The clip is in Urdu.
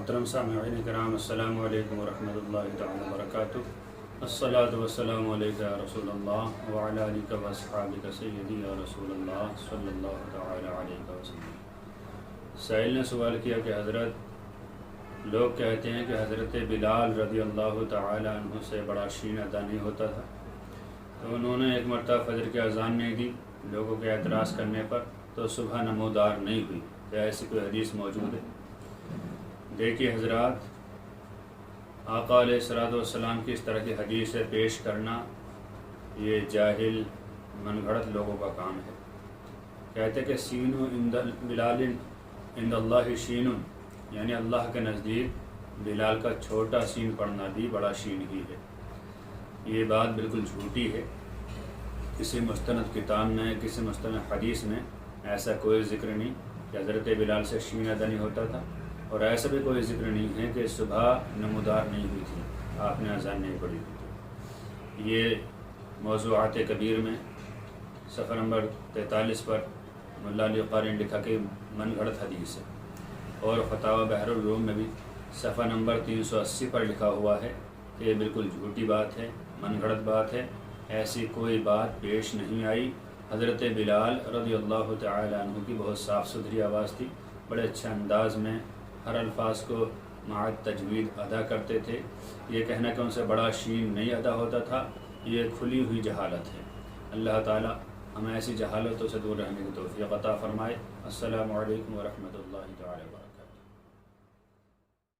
محترم سامعین کرام، السلام علیکم ورحمۃ اللہ تعالی وبرکاتہ۔ الصلاۃ والسلام علیک یا رسول اللہ وعلی آلک واصحابک سیدی یا رسول اللہ صلی اللہ تعالی علیہ وسلم۔ سائل نے سوال کیا کہ حضرت، لوگ کہتے ہیں کہ حضرت بلال رضی اللہ تعالی عنہ سے بڑا شین ادا نہیں ہوتا تھا، تو انہوں نے ایک مرتبہ فجر کی اذان نہیں دی لوگوں کے اعتراض کرنے پر، تو صبح نمودار نہیں ہوئی۔ کیا ایسی کوئی حدیث موجود ہے؟ دیکھیے حضرات، آقا علیہ الصلوۃ والسلام کی اس طرح کی حدیث پیش کرنا یہ جاہل من گھڑت لوگوں کا کام ہے۔ کہتے کہ سین عند بلال عند اللہ شین، یعنی اللہ کے نزدیک بلال کا چھوٹا سین پڑھنا بھی بڑا شین ہی ہے۔ یہ بات بالکل جھوٹی ہے۔ کسی مستند کتاب میں، کسی مستند حدیث میں ایسا کوئی ذکر نہیں کہ حضرت بلال سے شین ادا نہیں ہوتا تھا، اور ایسا بھی کوئی ذکر نہیں ہے کہ صبح نمودار نہیں ہوئی تھی، آپ نے اذان نہیں پڑھی تھی۔ یہ موضوعات کبیر میں صفحہ نمبر 43 پر ملا علی قاری نے لکھا کہ من گھڑت حدیث ہے، اور فتاوی بحر العلوم میں بھی صفحہ نمبر 380 پر لکھا ہوا ہے کہ یہ بالکل جھوٹی بات ہے، من گھڑت بات ہے، ایسی کوئی بات پیش نہیں آئی۔ حضرت بلال رضی اللہ تعالی عنہ کی بہت صاف ستھری آواز تھی، بڑے اچھے انداز میں ہر الفاظ کو مع تجوید ادا کرتے تھے۔ یہ کہنا کہ ان سے بڑا شین نہیں ادا ہوتا تھا، یہ کھلی ہوئی جہالت ہے۔ اللہ تعالی ہمیں ایسی جہالتوں سے دور رہنے کی توفیق عطا فرمائے۔ السلام علیکم ورحمۃ اللہ تعالی وبرکاتہ۔